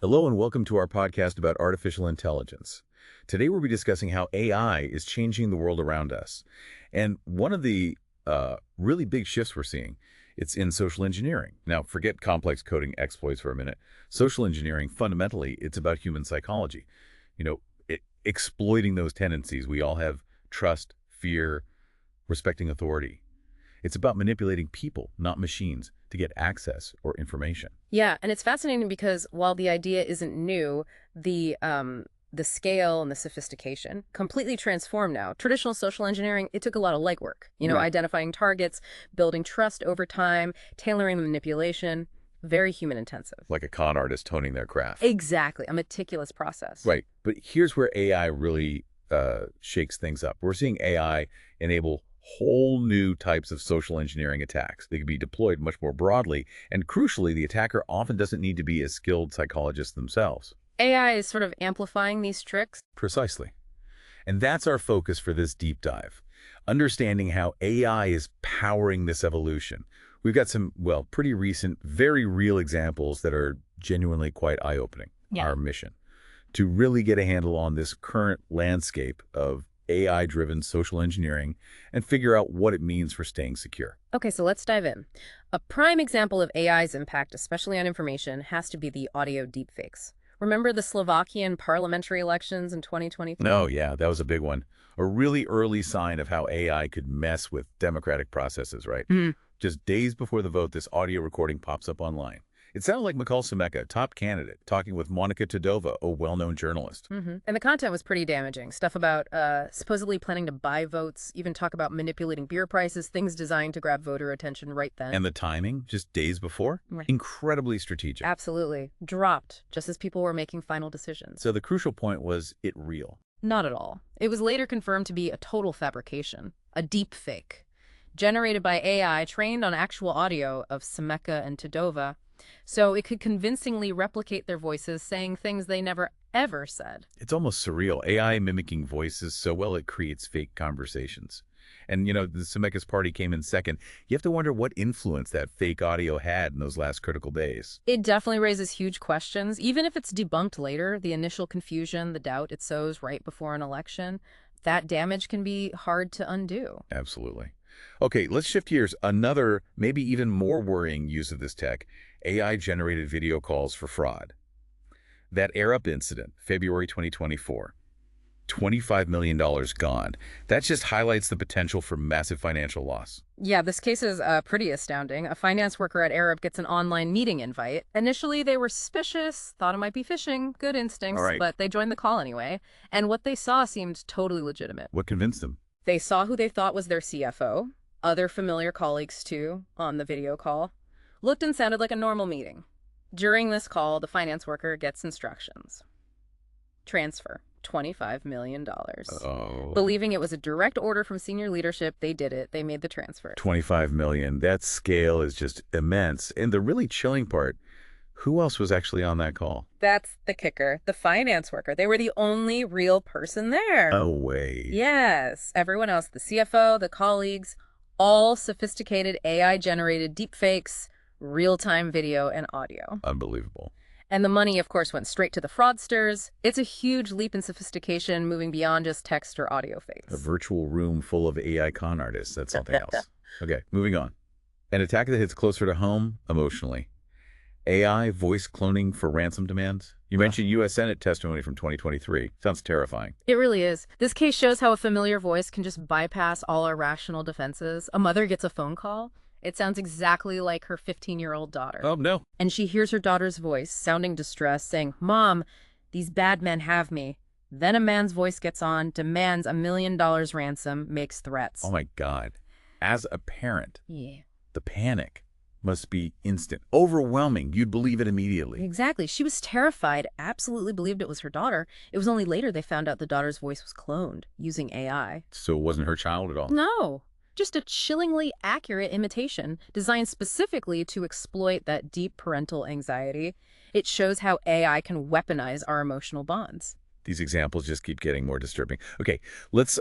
Hello and welcome to our podcast about artificial intelligence. Today we'll be discussing how AI is changing the world around us. And one of the really big shifts we're seeing, it's in social engineering. Now, forget complex coding exploits for a minute. Social engineering, fundamentally, it's about human psychology. Exploiting those tendencies. We all have trust, fear, respecting authority. It's about manipulating people, not machines, to get access or information. Yeah, and it's fascinating because while the idea isn't new, the scale and the sophistication completely transformed now. Traditional social engineering, it took a lot of legwork, Right. identifying targets, building trust over time, tailoring the manipulation, very human intensive. Like a con artist honing their craft. Exactly, a meticulous process. Right. But here's where AI really shakes things up. We're seeing AI enable whole new types of social engineering attacks. They can be deployed much more broadly, and crucially, the attacker often doesn't need to be a skilled psychologist themselves. AI is sort of amplifying these tricks. Precisely. And that's our focus for this deep dive, understanding how AI is powering this evolution. We've got some, well, pretty recent, very real examples that are genuinely quite eye-opening. Yeah. Our mission, to really get a handle on this current landscape of AI-driven social engineering and figure out what it means for staying secure. Okay, so let's dive in. A prime example of AI's impact, especially on information, has to be the audio deepfakes. Remember the Slovakian parliamentary elections in 2023? Oh, yeah, that was a big one. A really early sign of how AI could mess with democratic processes, right? Just days before the vote, this audio recording pops up online. It sounded like Mikhail Semeka, top candidate, talking with Monica Todova, a well-known journalist. And the content was pretty damaging. Stuff about supposedly planning to buy votes, even talk about manipulating beer prices, things designed to grab voter attention right then. And the timing, just days before, Right. incredibly strategic. Absolutely. Dropped, just as people were making final decisions. So the crucial point was it real. Not at all. It was later confirmed to be a total fabrication, a deep fake, generated by AI trained on actual audio of Semeka and Todova, so it could convincingly replicate their voices saying things they never, ever said. It's almost surreal. AI mimicking voices so well it creates fake conversations. And, the Semeka's party came in second. You have to wonder what influence that fake audio had in those last critical days. It definitely raises huge questions. Even if it's debunked later, the initial confusion, the doubt it sows right before an election, that damage can be hard to undo. Absolutely. Okay, let's shift gears. Another, maybe even more worrying use of this tech, AI-generated video calls for fraud. That AirUp incident, February 2024, $25 million gone. That just highlights the potential for massive financial loss. Yeah, this case is pretty astounding. A finance worker at Arab gets an online meeting invite. Initially, they were suspicious, thought it might be phishing, good instincts, All right. but they joined the call anyway. And what they saw seemed totally legitimate. What convinced them? They saw who they thought was their CFO, other familiar colleagues too, on the video call. Looked and sounded like a normal meeting. During this call, the finance worker gets instructions. Transfer $25 million. Oh, Believing it was a direct order from senior leadership, they did it. They made the transfer. 25 million. That scale is just immense. And the really chilling part, who else was actually on that call? That's the kicker. The finance worker. They were the only real person there. No way. Yes. Everyone else, the CFO, the colleagues, all sophisticated AI-generated deepfakes, real-time video and audio. Unbelievable. And the money, of course, went straight to the fraudsters. It's a huge leap in sophistication, moving beyond just text or audio fakes. A virtual room full of AI con artists. That's something else. Okay, moving on. An attack that hits closer to home emotionally. AI voice cloning for ransom demands. You mentioned U.S. Senate testimony from 2023. Sounds terrifying. It really is. This case shows how a familiar voice can just bypass all our rational defenses. A mother gets a phone call. It sounds exactly like her 15-year-old daughter. Oh, no. And she hears her daughter's voice, sounding distressed, saying, "Mom, these bad men have me." Then a man's voice gets on, demands $1 million ransom, makes threats. Oh, my God. As a parent, Yeah. the panic must be instant, overwhelming. You'd believe it immediately. Exactly. She was terrified, absolutely believed it was her daughter. It was only later they found out the daughter's voice was cloned using AI. So it wasn't her child at all. No, just a chillingly accurate imitation designed specifically to exploit that deep parental anxiety. It shows how AI can weaponize our emotional bonds. These examples just keep getting more disturbing. Okay, let's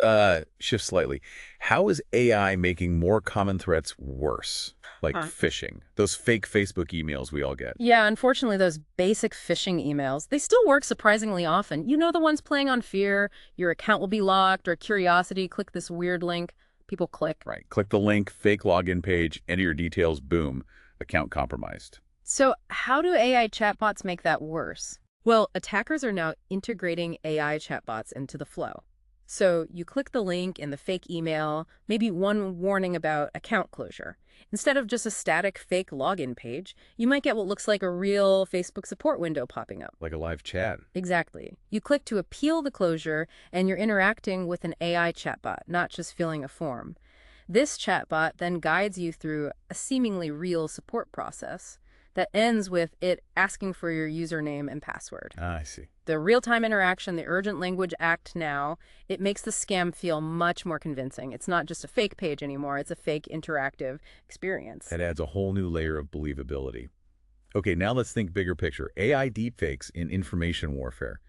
shift slightly. How is AI making more common threats worse? Like phishing, those fake Facebook emails we all get. Yeah, unfortunately, those basic phishing emails, they still work surprisingly often. You know, the ones playing on fear, your account will be locked, or curiosity, click this weird link. People click. Right. Click the link, fake login page, enter your details, boom, account compromised. So how do AI chatbots make that worse? Well, attackers are now integrating AI chatbots into the flow. So you click the link in the fake email, maybe one warning about account closure. Instead of just a static fake login page, you might get what looks like a real Facebook support window popping up. Like a live chat. Exactly. You click to appeal the closure, and you're interacting with an AI chatbot, not just filling a form. This chatbot then guides you through a seemingly real support process that ends with it asking for your username and password. Ah, I see. The real-time interaction, the urgent language act now, it makes the scam feel much more convincing. It's not just a fake page anymore, it's a fake interactive experience. That adds a whole new layer of believability. Okay, now let's think bigger picture. AI deepfakes in information warfare.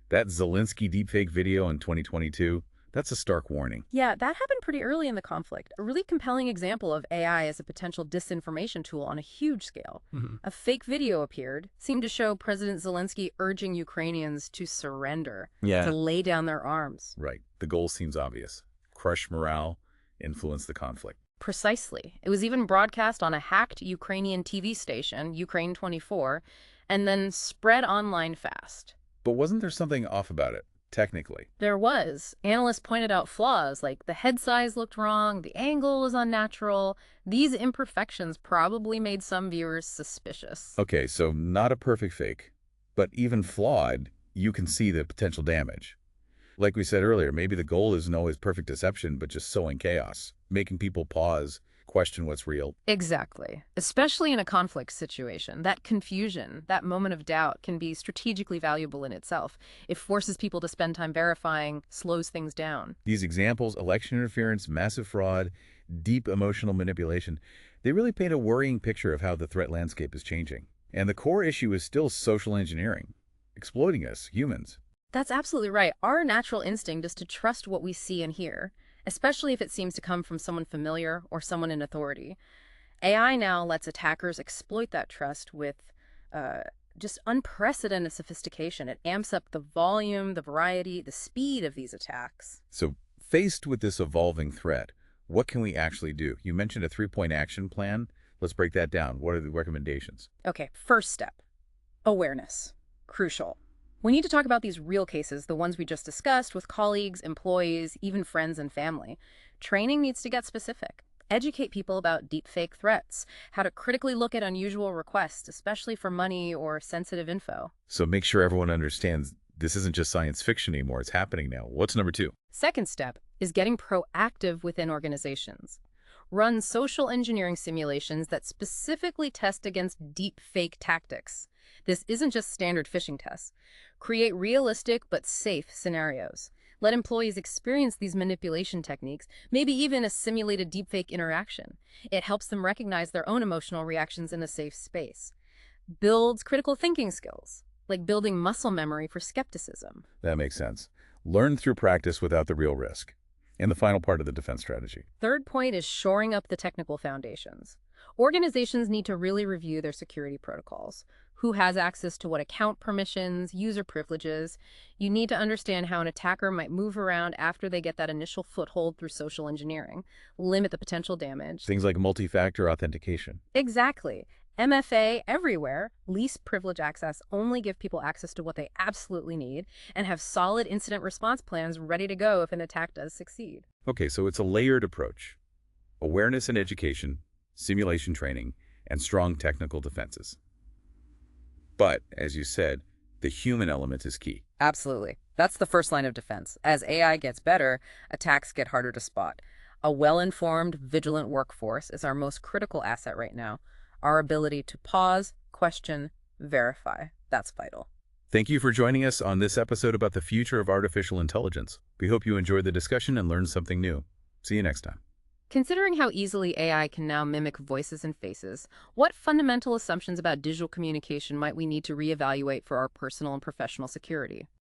That Zelensky deepfake video in 2022, that's a stark warning. Yeah, that happened pretty early in the conflict. A really compelling example of AI as a potential disinformation tool on a huge scale. A fake video appeared, seemed to show President Zelensky urging Ukrainians to surrender, Yeah. to lay down their arms. Right. The goal seems obvious. Crush morale, influence the conflict. Precisely. It was even broadcast on a hacked Ukrainian TV station, Ukraine 24, and then spread online fast. But wasn't there something off about it, technically? There was. Analysts pointed out flaws, like the head size looked wrong, the angle was unnatural. These imperfections probably made some viewers suspicious. Okay, so not a perfect fake, but even flawed, you can see the potential damage. Like we said earlier, maybe the goal isn't always perfect deception, but just sowing chaos, making people pause, question what's real. Exactly. Especially in a conflict situation, that confusion, that moment of doubt can be strategically valuable in itself. It forces people to spend time verifying, slows things down. These examples, election interference, massive fraud, deep emotional manipulation, they really paint a worrying picture of how the threat landscape is changing. And the core issue is still social engineering, exploiting us, humans. That's absolutely right. Our natural instinct is to trust what we see and hear, especially if it seems to come from someone familiar or someone in authority. AI now lets attackers exploit that trust with just unprecedented sophistication. It amps up the volume, the variety, the speed of these attacks. So faced with this evolving threat, what can we actually do? You mentioned a 3-point action plan. Let's break that down. What are the recommendations? Okay, first step, awareness. Crucial. We need to talk about these real cases, the ones we just discussed, with colleagues, employees, even friends and family. Training needs to get specific. Educate people about deepfake threats, how to critically look at unusual requests, especially for money or sensitive info. So make sure everyone understands this isn't just science fiction anymore. It's happening now. What's number 2? Second step is getting proactive within organizations. Run social engineering simulations that specifically test against deepfake tactics. This isn't just standard phishing tests. Create realistic but safe scenarios. Let employees experience these manipulation techniques, maybe even a simulated deepfake interaction. It helps them recognize their own emotional reactions in a safe space. Builds critical thinking skills, like building muscle memory for skepticism. That makes sense. Learn through practice without the real risk. And the final part of the defense strategy. Third point is shoring up the technical foundations. Organizations need to really review their security protocols. Who has access to what account permissions, user privileges? You need to understand how an attacker might move around after they get that initial foothold through social engineering. Limit the potential damage. Things like multi-factor authentication. Exactly. MFA everywhere, least privilege access, only give people access to what they absolutely need, and have solid incident response plans ready to go if an attack does succeed. Okay, so it's a layered approach. Awareness and education, simulation training, and strong technical defenses. But, as you said, the human element is key. Absolutely. That's the first line of defense. As AI gets better, attacks get harder to spot. A well-informed, vigilant workforce is our most critical asset right now. Our ability to pause, question, verify. That's vital. Thank you for joining us on this episode about the future of artificial intelligence. We hope you enjoyed the discussion and learned something new. See you next time. Considering how easily AI can now mimic voices and faces, what fundamental assumptions about digital communication might we need to reevaluate for our personal and professional security?